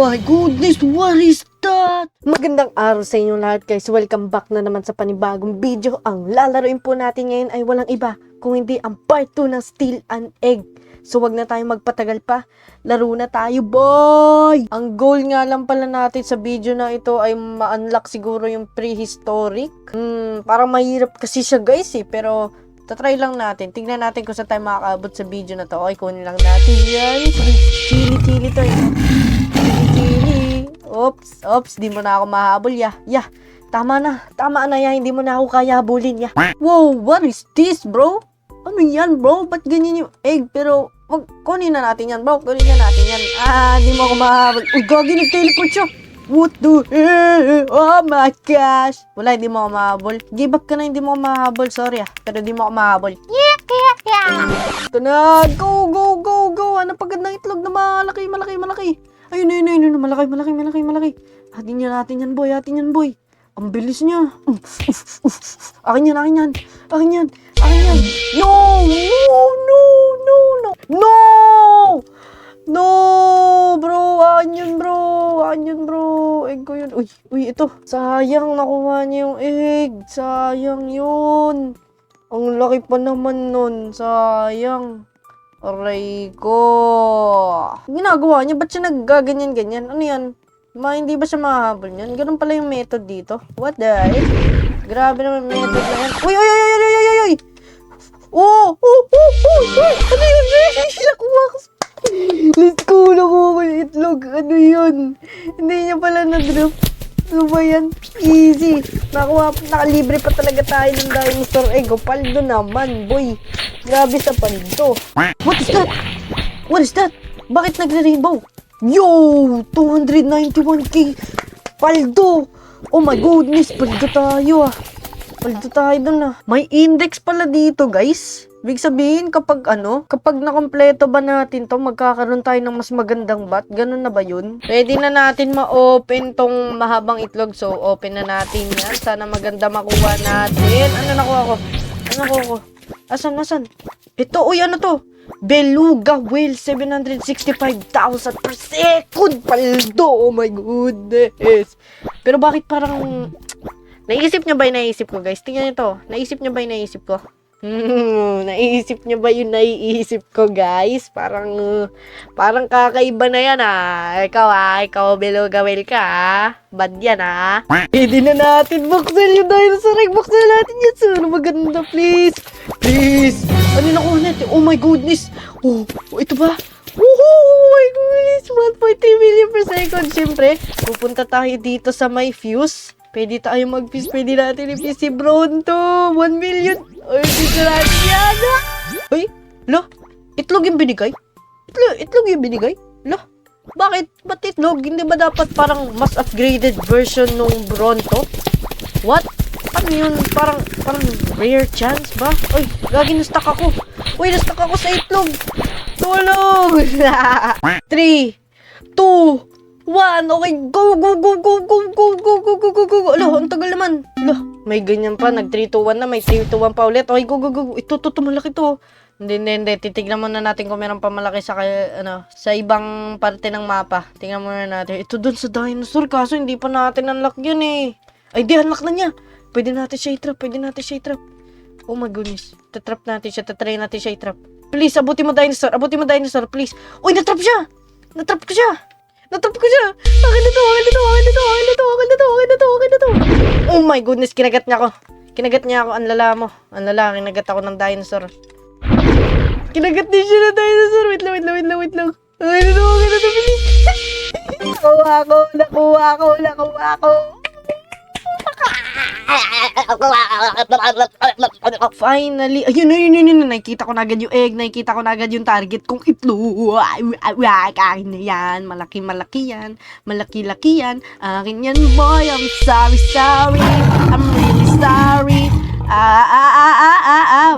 my goodness, what is that? Magandang araw sa inyo lahat guys. Welcome back na naman sa panibagong video. Ang lalaroin po natin ngayon ay walang iba kung hindi ang part 2 ng Steal an Egg. So wag na tayong magpatagal pa. Laro na tayo, boy! Ang goal nga lang pala natin sa video na ito ay ma-unlock siguro yung prehistoric. Parang mahirap kasi siya guys eh. Pero tatry lang natin. Tingnan natin kung saan tayo makakaabot sa video na to. Okay, kunin lang natin yan. Chili to eh. Chili. Oops, di mo na ako mahabol, ya. Tama na ya, hindi mo na ako kaya habulin, ya. Wow, what is this, bro? Ano yan, bro? Ba't ganyan yung egg? Pero, kunin na natin yan, bro. Kunin na natin yan. Di mo ako mahabol. Uy, gagi, nag-teleport siya. What the hell? Oh my gosh. Wala, hindi mo ako mahabol. Give up ka na, hindi mo ako mahabol. Sorry pero hindi mo ako mahabol. Ito na. Go. Ano pagandang itlog na malaki. Ayun. Malaki. Atin yan, boy. Ang bilis niya. Akin yan. No, bro. Akin yan, bro. Egg ko yun. Uy, ito. Sayang, nakuha niya yung egg. Sayang yun. Ang laki pa naman nun. Sayang. Aray ko. Ginagawa niya, ba't siya naggaganyan-ganyan? Ano yan? Hindi ba siya mahahabol niyan? Ganun pala yung method dito. What the heck? Grabe naman method na yan. Uy! Oh! Ano yun? Nakuha ko. Let's go! Nakuha ko yung itlog. Ano yun? Hindi niya pala na-drop. Ano ba yan? Easy. Nakalibre pa talaga tayo ng dinosaur egg. Paldo naman, boy. Grabe sa paldo. What is that? Bakit nagre-rainbow? Yo! 291k! Paldo! Oh my goodness! Paldo tayo Paldo tayo dun May index pala dito, guys. Ibig sabihin, kapag nakompleto ba natin to, magkakaroon tayo ng mas magandang bat? Ganun na ba yun? Pwede na natin ma-open tong mahabang itlog. So, open na natin yan. Sana maganda makuha natin. Ano nakuha ko? Asan? Ito, ano to? Beluga whale, 765,000 per second. Paldo, oh my goodness. Pero bakit parang naisip niyo ba yung naisip ko, guys? Tingnan niyo to. Naisip niyo ba yung naisip ko? Naisip niyo ba yung naiisip ko, guys? Parang kakaiba na yan, Ikaw, beluga whale ka, Bad yan, Pwede na natin buksan yung dinosaur egg. Buksan na natin yan. Sana maganda, please. Ano nakuha natin? Oh my goodness. Oh, ito ba? Oh my goodness. 1.3 million per second. Siyempre, pupunta tayo dito sa may fuse. Pwede tayo mag-fuse. Pwede natin i-fuse si Bronto. 1 million. Ay, dito natin yan. Ay, itlog yung binigay? Itlog yung binigay? Bakit? Ba't itlog? Hindi ba dapat parang mas upgraded version nung Bronto? What? Ano yun? Parang rare chance ba? Uy, gagi na-stuck ako. Na-stuck ako sa itlog. Tulog! 3, 2, 1. Okay, go. Ang tagal naman. May ganyan pa. Nag 3, 2, 1 na. May 3, 2, 1 pa ulit. Okay, go. Ito, malaki to. Hindi. Titignan muna natin kung meron pa malaki sa ibang parte ng mapa. Tingnan muna natin. Ito dun sa dinosaur. Kaso hindi pa natin unlock yun eh. Ay, di, unlock na niya. Pwede natin siya i-trap. Oh my goodness. Tatrap natin siya. Tatry natin siya i-trap. Please, abutin mo dinosaur, please. Uy, natrap siya. Natrap ko siya. Akin na to. Oh my goodness, kinagat niya ako. Ang lala mo. Kinagat ako ng dinosaur. Kinagat din siya ng dinosaur. Wait lang. Akin na to, bilis. Nakuha ko. Finally, ayun, nakikita ko na agad yung egg, nakikita ko na agad yung target kong itlog. Akin na yan, malaki yan, malaki-laki yan, akin yan, boy. I'm sorry, I'm really sorry.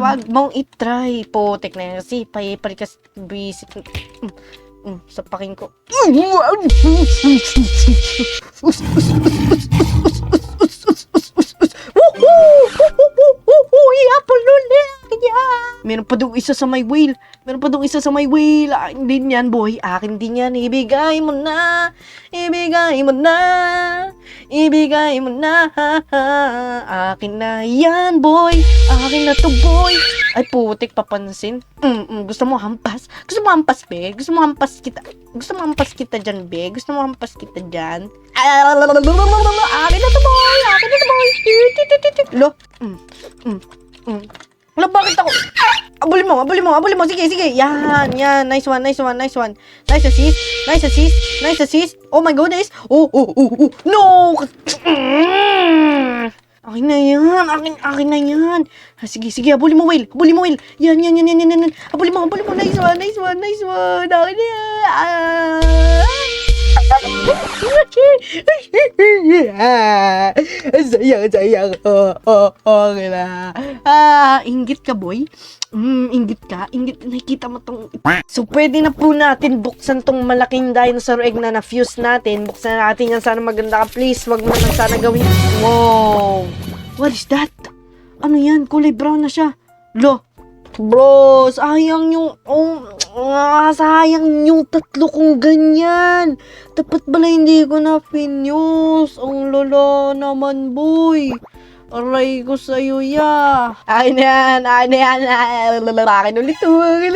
Wag mong itry. Potek na yan kasi palikas busy. Sapakin ko. Apple ulit! Meron pa doon isa sa my whale. Meron pa doon isa sa my whale. Akin din yan, boy. Akin din yan. Ibigay mo na. Ibigay mo na. Ibigay mo na. Akin na yan, boy. Akin na to, boy. Ay, putik, papansin. Gusto mo hampas? Gusto mo hampas, be? Gusto mo hampas kita? Gusto mo hampas kita dyan, be? Gusto mo hampas kita dyan? Akin na to, boy. Akin na to, boy. Lo. Wala, bakit ako? Abulin mo. Sige. Yan. Nice one. Nice assist. Oh my goodness. Oh. No! Akin na yan. Akin na yan. Sige. Abulin mo, Will. Yan. Abulin mo. Nice one. Akin na yan. Sayang. Okay na. Inggit ka, boy. Inggit ka. Nakikita mo tong... So, pwede na po natin buksan tong malaking dinosaur egg na na-fuse natin. Buksan natin yan. Sana maganda ka, please. Wag mo naman sana gawin. Wow! What is that? Ano yan? Kulay brown na siya. Lo! Bro, sayang yung tatlo kong ganyan. Dapat bala hindi ko na finiuse. Ang lolo naman, boy. Aray ko sa'yo, ya. Akin na yan. Akin ulit to. Ay,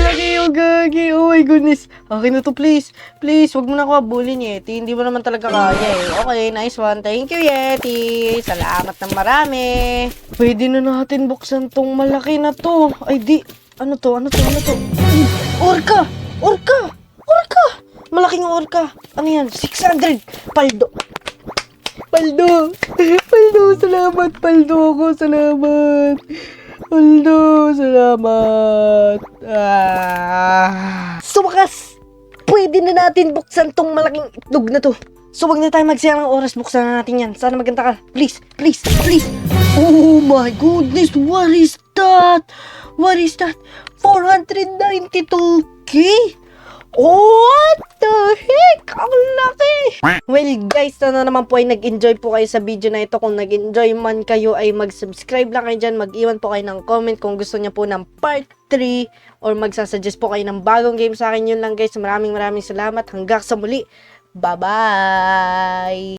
laki yung gagi. Oh my goodness. Akin na to, please. Please, wag mo na ako abulin, Yeti. Hindi mo naman talaga kaya, eh. Okay, nice one. Thank you, Yeti. Salamat ng marami. Pwede na natin buksan tong malaki na to. Ay, di. Ano to? Orca! Malaking orca. Ano yan? 600. Paldo. Salamat. So, wakas, pwede na natin buksan tong malaking itlog na to. So, wag na tayo magsayang ng oras, buksan na natin yan. Sana maganda ka. Please. Oh my goodness, what is that? 492k? What the heck? Ang laki! Well guys, sana naman po ay nag-enjoy po kayo sa video na ito. Kung nag-enjoy man kayo ay mag-subscribe lang kayo dyan. Mag-iwan po kayo ng comment kung gusto niya po ng part 3 or magsasuggest po kayo ng bagong game sa akin. Yun lang guys. Maraming salamat. Hanggang sa muli. Bye-bye!